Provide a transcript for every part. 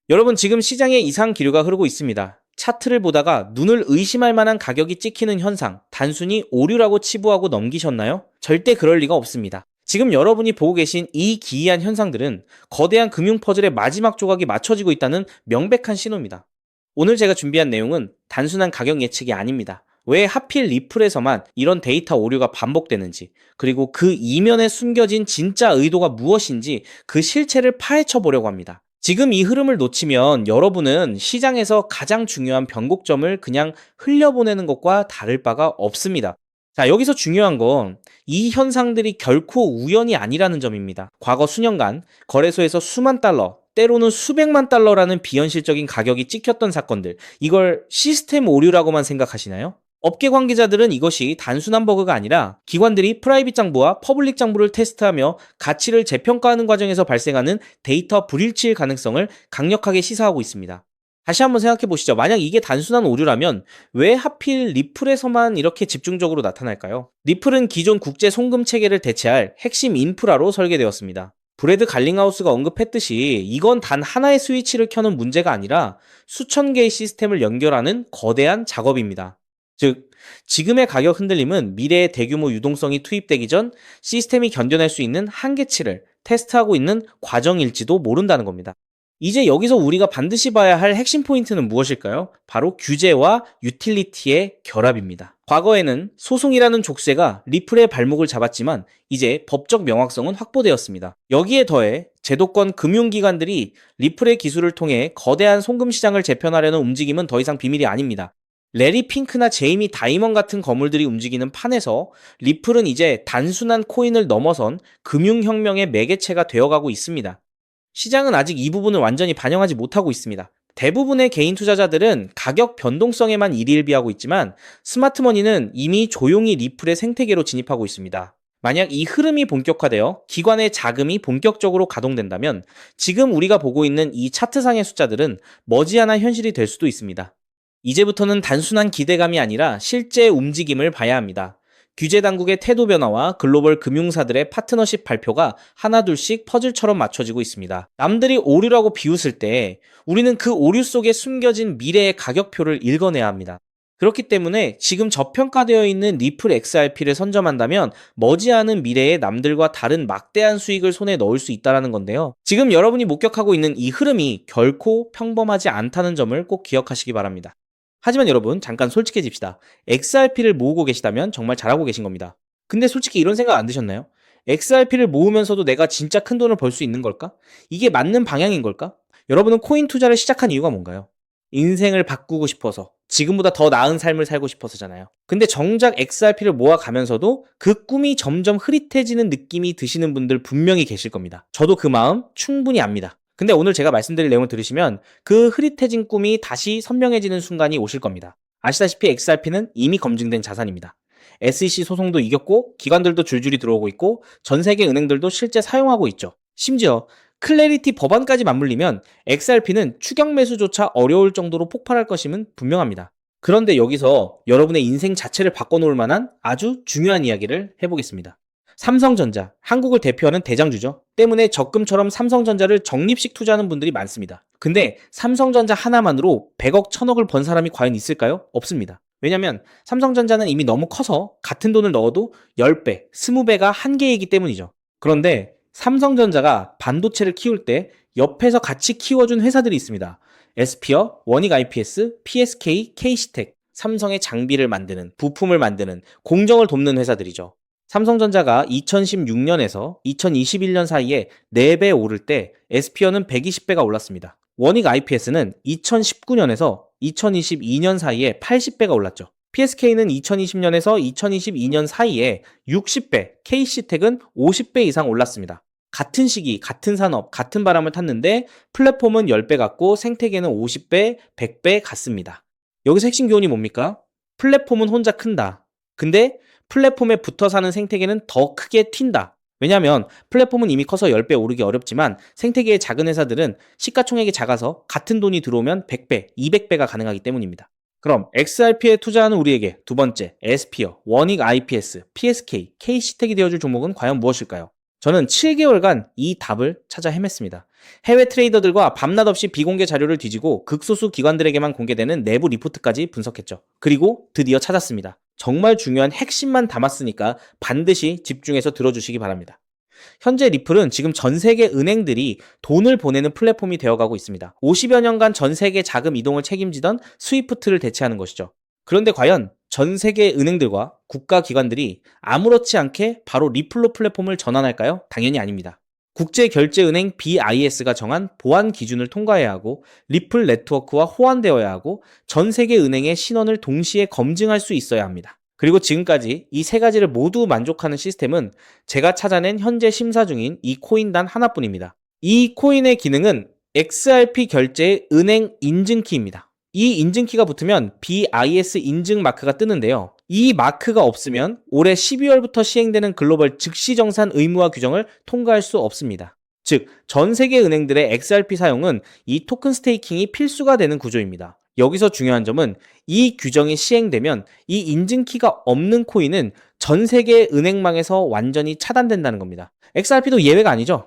여러분 지금 시장에 이상 기류가 흐르고 있습니다. 차트를 보다가 눈을 의심할 만한 가격이 찍히는 현상, 단순히 오류라고 치부하고 넘기셨나요? 절대 그럴 리가 없습니다. 지금 여러분이 보고 계신 이 기이한 현상들은 거대한 금융 퍼즐의 마지막 조각이 맞춰지고 있다는 명백한 신호입니다. 오늘 제가 준비한 내용은 단순한 가격 예측이 아닙니다. 왜 하필 리플에서만 이런 데이터 오류가 반복되는지, 그리고 그 이면에 숨겨진 진짜 의도가 무엇인지 그 실체를 파헤쳐 보려고 합니다. 지금 이 흐름을 놓치면 여러분은 시장에서 가장 중요한 변곡점을 그냥 흘려보내는 것과 다를 바가 없습니다. 자, 여기서 중요한 건 이 현상들이 결코 우연이 아니라는 점입니다. 과거 수년간 거래소에서 수만 달러, 때로는 수백만 달러라는 비현실적인 가격이 찍혔던 사건들, 이걸 시스템 오류라고만 생각하시나요? 업계 관계자들은 이것이 단순한 버그가 아니라 기관들이 프라이빗 장부와 퍼블릭 장부를 테스트하며 가치를 재평가하는 과정에서 발생하는 데이터 불일치일 가능성을 강력하게 시사하고 있습니다. 다시 한번 생각해 보시죠. 만약 이게 단순한 오류라면 왜 하필 리플에서만 이렇게 집중적으로 나타날까요? 리플은 기존 국제 송금 체계를 대체할 핵심 인프라로 설계되었습니다. 브래드 갈링하우스가 언급했듯이 이건 단 하나의 스위치를 켜는 문제가 아니라 수천 개의 시스템을 연결하는 거대한 작업입니다. 즉, 지금의 가격 흔들림은 미래의 대규모 유동성이 투입되기 전 시스템이 견뎌낼 수 있는 한계치를 테스트하고 있는 과정일지도 모른다는 겁니다. 이제 여기서 우리가 반드시 봐야 할 핵심 포인트는 무엇일까요? 바로 규제와 유틸리티의 결합입니다. 과거에는 소송이라는 족쇄가 리플의 발목을 잡았지만 이제 법적 명확성은 확보되었습니다. 여기에 더해 제도권 금융기관들이 리플의 기술을 통해 거대한 송금 시장을 재편하려는 움직임은 더 이상 비밀이 아닙니다. 레리 핑크나 제이미 다이먼 같은 거물들이 움직이는 판에서 리플은 이제 단순한 코인을 넘어선 금융혁명의 매개체가 되어가고 있습니다. 시장은 아직 이 부분을 완전히 반영하지 못하고 있습니다. 대부분의 개인 투자자들은 가격 변동성에만 일희일비하고 있지만 스마트머니는 이미 조용히 리플의 생태계로 진입하고 있습니다. 만약 이 흐름이 본격화되어 기관의 자금이 본격적으로 가동된다면 지금 우리가 보고 있는 이 차트상의 숫자들은 머지않아 현실이 될 수도 있습니다. 이제부터는 단순한 기대감이 아니라 실제 움직임을 봐야 합니다. 규제 당국의 태도 변화와 글로벌 금융사들의 파트너십 발표가 하나둘씩 퍼즐처럼 맞춰지고 있습니다. 남들이 오류라고 비웃을 때 우리는 그 오류 속에 숨겨진 미래의 가격표를 읽어내야 합니다. 그렇기 때문에 지금 저평가되어 있는 리플 XRP를 선점한다면 머지않은 미래에 남들과 다른 막대한 수익을 손에 넣을 수 있다는 건데요. 지금 여러분이 목격하고 있는 이 흐름이 결코 평범하지 않다는 점을 꼭 기억하시기 바랍니다. 하지만 여러분, 잠깐 솔직해집시다. XRP를 모으고 계시다면 정말 잘하고 계신 겁니다. 근데 솔직히 이런 생각 안 드셨나요? XRP를 모으면서도 내가 진짜 큰 돈을 벌 수 있는 걸까? 이게 맞는 방향인 걸까? 여러분은 코인 투자를 시작한 이유가 뭔가요? 인생을 바꾸고 싶어서, 지금보다 더 나은 삶을 살고 싶어서잖아요. 근데 정작 XRP를 모아가면서도 그 꿈이 점점 흐릿해지는 느낌이 드시는 분들 분명히 계실 겁니다. 저도 그 마음 충분히 압니다. 근데 오늘 제가 말씀드릴 내용을 들으시면 그 흐릿해진 꿈이 다시 선명해지는 순간이 오실 겁니다. 아시다시피 XRP는 이미 검증된 자산입니다. SEC 소송도 이겼고 기관들도 줄줄이 들어오고 있고 전 세계 은행들도 실제 사용하고 있죠. 심지어 클래리티 법안까지 맞물리면 XRP는 추격 매수조차 어려울 정도로 폭발할 것임은 분명합니다. 그런데 여기서 여러분의 인생 자체를 바꿔놓을 만한 아주 중요한 이야기를 해보겠습니다. 삼성전자, 한국을 대표하는 대장주죠. 때문에 적금처럼 삼성전자를 적립식 투자하는 분들이 많습니다. 근데 삼성전자 하나만으로 100억, 1000억을 번 사람이 과연 있을까요? 없습니다. 왜냐면 삼성전자는 이미 너무 커서 같은 돈을 넣어도 10배, 20배가 한계이기 때문이죠. 그런데 삼성전자가 반도체를 키울 때 옆에서 같이 키워준 회사들이 있습니다. 에스피어, 원익 IPS, PSK, K시텍, 삼성의 장비를 만드는, 부품을 만드는, 공정을 돕는 회사들이죠. 삼성전자가 2016년에서 2021년 사이에 4배 오를 때 에스피어는 120배가 올랐습니다. 원익 IPS는 2019년에서 2022년 사이에 80배가 올랐죠. PSK는 2020년에서 2022년 사이에 60배, K시텍은 50배 이상 올랐습니다. 같은 시기, 같은 산업, 같은 바람을 탔는데 플랫폼은 10배 같고 생태계는 50배, 100배 같습니다. 여기서 핵심 교훈이 뭡니까? 플랫폼은 혼자 큰다. 근데 플랫폼에 붙어 사는 생태계는 더 크게 튄다. 왜냐하면 플랫폼은 이미 커서 10배 오르기 어렵지만 생태계의 작은 회사들은 시가총액이 작아서 같은 돈이 들어오면 100배, 200배가 가능하기 때문입니다. 그럼 XRP에 투자하는 우리에게 두 번째, 에스피어, 원익 IPS, PSK, K시텍이 되어줄 종목은 과연 무엇일까요? 저는 7개월간 이 답을 찾아 헤맸습니다. 해외 트레이더들과 밤낮 없이 비공개 자료를 뒤지고 극소수 기관들에게만 공개되는 내부 리포트까지 분석했죠. 그리고 드디어 찾았습니다. 정말 중요한 핵심만 담았으니까 반드시 집중해서 들어주시기 바랍니다. 현재 리플은 지금 전 세계 은행들이 돈을 보내는 플랫폼이 되어가고 있습니다. 50여 년간 전 세계 자금 이동을 책임지던 스위프트를 대체하는 것이죠. 그런데 과연 전 세계 은행들과 국가기관들이 아무렇지 않게 바로 리플로 플랫폼을 전환할까요? 당연히 아닙니다. 국제결제은행 BIS가 정한 보안 기준을 통과해야 하고 리플 네트워크와 호환되어야 하고 전 세계 은행의 신원을 동시에 검증할 수 있어야 합니다. 그리고 지금까지 이 세 가지를 모두 만족하는 시스템은 제가 찾아낸 현재 심사 중인 이 코인 단 하나뿐입니다. 이 코인의 기능은 XRP 결제의 은행 인증키입니다. 이 인증키가 붙으면 BIS 인증 마크가 뜨는데요. 이 마크가 없으면 올해 12월부터 시행되는 글로벌 즉시정산 의무화 규정을 통과할 수 없습니다. 즉, 전 세계 은행들의 XRP 사용은 이 토큰 스테이킹이 필수가 되는 구조입니다. 여기서 중요한 점은 이 규정이 시행되면 이 인증키가 없는 코인은 전 세계 은행망에서 완전히 차단된다는 겁니다. XRP도 예외가 아니죠.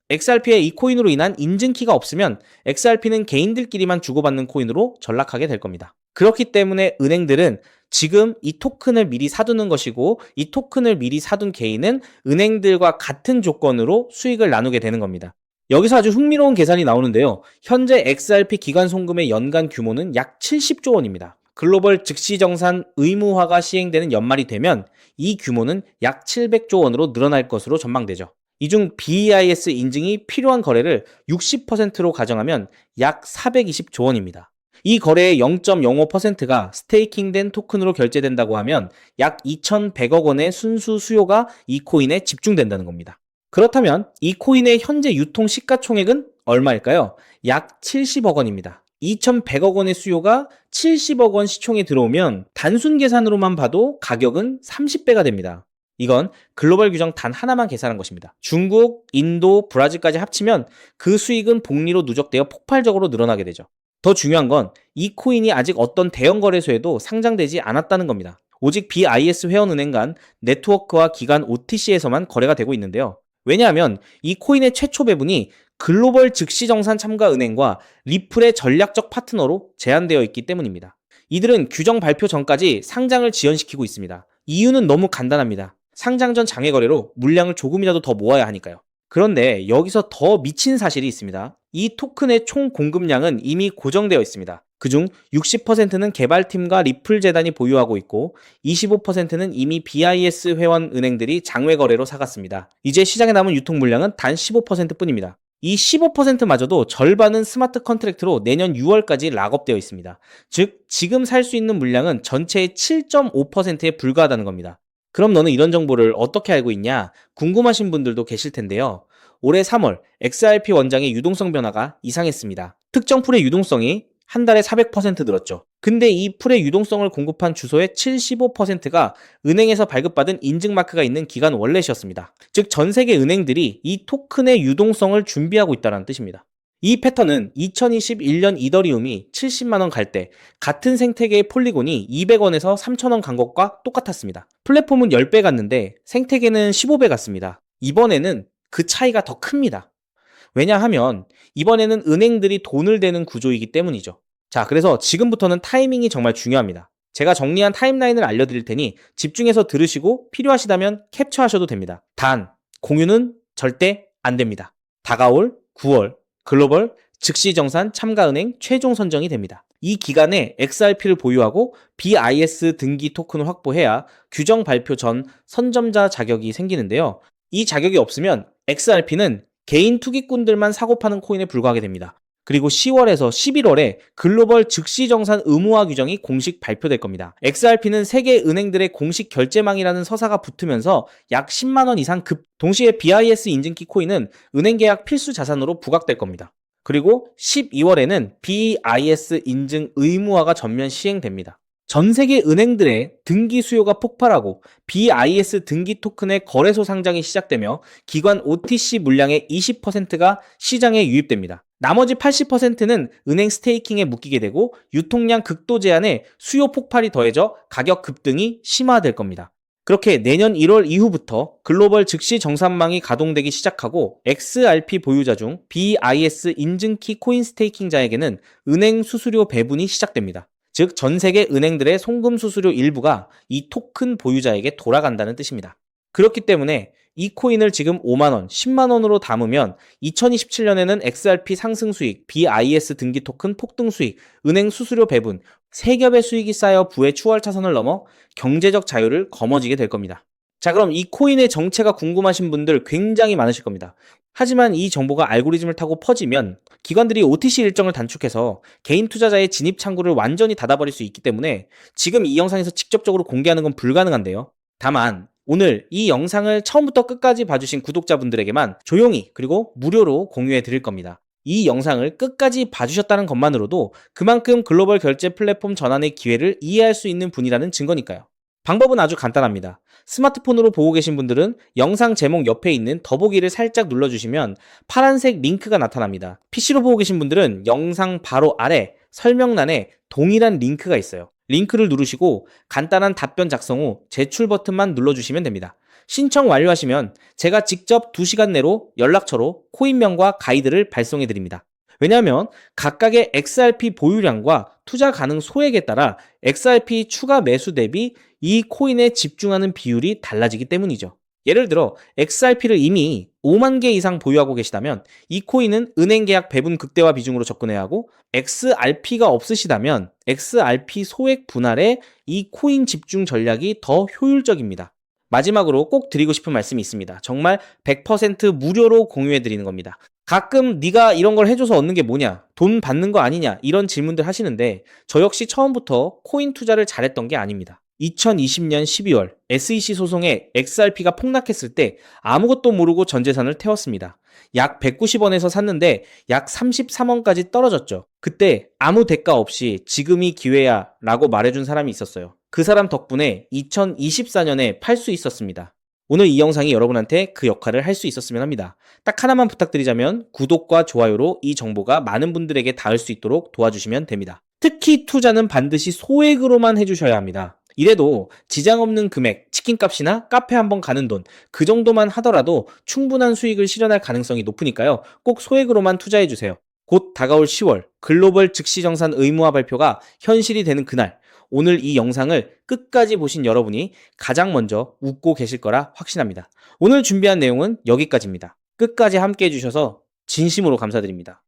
XRP의 이 코인으로 인한 인증키가 없으면 XRP는 개인들끼리만 주고받는 코인으로 전락하게 될 겁니다. 그렇기 때문에 은행들은 지금 이 토큰을 미리 사두는 것이고 이 토큰을 미리 사둔 개인은 은행들과 같은 조건으로 수익을 나누게 되는 겁니다. 여기서 아주 흥미로운 계산이 나오는데요. 현재 XRP 기관 송금의 연간 규모는 약 70조 원입니다. 글로벌 즉시정산 의무화가 시행되는 연말이 되면 이 규모는 약 700조 원으로 늘어날 것으로 전망되죠. 이 중 BIS 인증이 필요한 거래를 60%로 가정하면 약 420조 원입니다. 이 거래의 0.05%가 스테이킹된 토큰으로 결제된다고 하면 약 2,100억 원의 순수 수요가 이 코인에 집중된다는 겁니다. 그렇다면 이 코인의 현재 유통 시가총액은 얼마일까요? 약 70억 원입니다. 2,100억 원의 수요가 70억 원 시총에 들어오면 단순 계산으로만 봐도 가격은 30배가 됩니다. 이건 글로벌 규정 단 하나만 계산한 것입니다. 중국, 인도, 브라질까지 합치면 그 수익은 복리로 누적되어 폭발적으로 늘어나게 되죠. 더 중요한 건 이 코인이 아직 어떤 대형 거래소에도 상장되지 않았다는 겁니다. 오직 BIS 회원은행 간 네트워크와 기관 OTC에서만 거래가 되고 있는데요. 왜냐하면 이 코인의 최초 배분이 글로벌 즉시정산 참가 은행과 리플의 전략적 파트너로 제한되어 있기 때문입니다. 이들은 규정 발표 전까지 상장을 지연시키고 있습니다. 이유는 너무 간단합니다. 상장 전 장외 거래로 물량을 조금이라도 더 모아야 하니까요. 그런데 여기서 더 미친 사실이 있습니다. 이 토큰의 총 공급량은 이미 고정되어 있습니다. 그중 60%는 개발팀과 리플 재단이 보유하고 있고 25%는 이미 BIS 회원 은행들이 장외 거래로 사갔습니다. 이제 시장에 남은 유통 물량은 단 15%뿐입니다. 이 15%마저도 절반은 스마트 컨트랙트로 내년 6월까지 락업되어 있습니다. 즉, 지금 살 수 있는 물량은 전체의 7.5%에 불과하다는 겁니다. 그럼 너는 이런 정보를 어떻게 알고 있냐? 궁금하신 분들도 계실 텐데요. 올해 3월 XRP 원장의 유동성 변화가 이상했습니다. 특정 풀의 유동성이 한 달에 400% 늘었죠. 근데 이 풀의 유동성을 공급한 주소의 75%가 은행에서 발급받은 인증마크가 있는 기관 월렛이었습니다. 즉, 전 세계 은행들이 이 토큰의 유동성을 준비하고 있다는 뜻입니다. 이 패턴은 2021년 이더리움이 70만원 갈 때 같은 생태계의 폴리곤이 200원에서 3,000원 간 것과 똑같았습니다. 플랫폼은 10배 갔는데 생태계는 15배 갔습니다. 이번에는 그 차이가 더 큽니다. 왜냐하면 이번에는 은행들이 돈을 대는 구조이기 때문이죠. 자, 그래서 지금부터는 타이밍이 정말 중요합니다. 제가 정리한 타임라인을 알려드릴 테니 집중해서 들으시고 필요하시다면 캡처하셔도 됩니다. 단, 공유는 절대 안 됩니다. 다가올 9월 글로벌 즉시정산 참가은행 최종 선정이 됩니다. 이 기간에 XRP를 보유하고 BIS 등기 토큰을 확보해야 규정 발표 전 선점자 자격이 생기는데요. 이 자격이 없으면 XRP는 개인 투기꾼들만 사고 파는 코인에 불과하게 됩니다. 그리고 10월에서 11월에 글로벌 즉시정산 의무화 규정이 공식 발표될 겁니다. XRP는 세계 은행들의 공식 결제망이라는 서사가 붙으면서 약 10만원 이상 동시에 BIS 인증키 코인은 은행 계약 필수 자산으로 부각될 겁니다. 그리고 12월에는 BIS 인증 의무화가 전면 시행됩니다. 전 세계 은행들의 등기 수요가 폭발하고 BIS 등기 토큰의 거래소 상장이 시작되며 기관 OTC 물량의 20%가 시장에 유입됩니다. 나머지 80%는 은행 스테이킹에 묶이게 되고 유통량 극도 제한에 수요 폭발이 더해져 가격 급등이 심화될 겁니다. 그렇게 내년 1월 이후부터 글로벌 즉시 정산망이 가동되기 시작하고 XRP 보유자 중 BIS 인증키 코인 스테이킹자에게는 은행 수수료 배분이 시작됩니다. 즉, 전 세계 은행들의 송금 수수료 일부가 이 토큰 보유자에게 돌아간다는 뜻입니다. 그렇기 때문에 이 코인을 지금 5만원, 10만원으로 담으면 2027년에는 XRP 상승 수익, BIS 등기 토큰 폭등 수익, 은행 수수료 배분, 세 겹의 수익이 쌓여 부의 추월 차선을 넘어 경제적 자유를 거머쥐게 될 겁니다. 자, 그럼 이 코인의 정체가 궁금하신 분들 굉장히 많으실 겁니다. 하지만 이 정보가 알고리즘을 타고 퍼지면 기관들이 OTC 일정을 단축해서 개인 투자자의 진입 창구를 완전히 닫아버릴 수 있기 때문에 지금 이 영상에서 직접적으로 공개하는 건 불가능한데요. 다만 오늘 이 영상을 처음부터 끝까지 봐주신 구독자분들에게만 조용히 그리고 무료로 공유해 드릴 겁니다. 이 영상을 끝까지 봐주셨다는 것만으로도 그만큼 글로벌 결제 플랫폼 전환의 기회를 이해할 수 있는 분이라는 증거니까요. 방법은 아주 간단합니다. 스마트폰으로 보고 계신 분들은 영상 제목 옆에 있는 더보기를 살짝 눌러주시면 파란색 링크가 나타납니다. PC로 보고 계신 분들은 영상 바로 아래 설명란에 동일한 링크가 있어요. 링크를 누르시고 간단한 답변 작성 후 제출 버튼만 눌러주시면 됩니다. 신청 완료하시면 제가 직접 2시간 내로 연락처로 코인명과 가이드를 발송해 드립니다. 왜냐하면 각각의 XRP 보유량과 투자 가능 소액에 따라 XRP 추가 매수 대비 이 코인에 집중하는 비율이 달라지기 때문이죠. 예를 들어 XRP를 이미 5만 개 이상 보유하고 계시다면 이 코인은 은행 계약 배분 극대화 비중으로 접근해야 하고, XRP가 없으시다면 XRP 소액 분할에 이 코인 집중 전략이 더 효율적입니다. 마지막으로 꼭 드리고 싶은 말씀이 있습니다. 정말 100% 무료로 공유해 드리는 겁니다. 가끔 네가 이런 걸 해줘서 얻는 게 뭐냐, 돈 받는 거 아니냐, 이런 질문들 하시는데 저 역시 처음부터 코인 투자를 잘했던 게 아닙니다. 2020년 12월 SEC 소송에 XRP가 폭락했을 때 아무것도 모르고 전 재산을 태웠습니다. 약 190원에서 샀는데 약 33원까지 떨어졌죠. 그때 아무 대가 없이 지금이 기회야 라고 말해준 사람이 있었어요. 그 사람 덕분에 2024년에 팔 수 있었습니다. 오늘 이 영상이 여러분한테 그 역할을 할 수 있었으면 합니다. 딱 하나만 부탁드리자면 구독과 좋아요로 이 정보가 많은 분들에게 닿을 수 있도록 도와주시면 됩니다. 특히 투자는 반드시 소액으로만 해주셔야 합니다. 이래도 지장 없는 금액, 치킨값이나 카페 한번 가는 돈, 그 정도만 하더라도 충분한 수익을 실현할 가능성이 높으니까요. 꼭 소액으로만 투자해주세요. 곧 다가올 10월 글로벌 즉시정산 의무화 발표가 현실이 되는 그날, 오늘 이 영상을 끝까지 보신 여러분이 가장 먼저 웃고 계실 거라 확신합니다. 오늘 준비한 내용은 여기까지입니다. 끝까지 함께 해주셔서 진심으로 감사드립니다.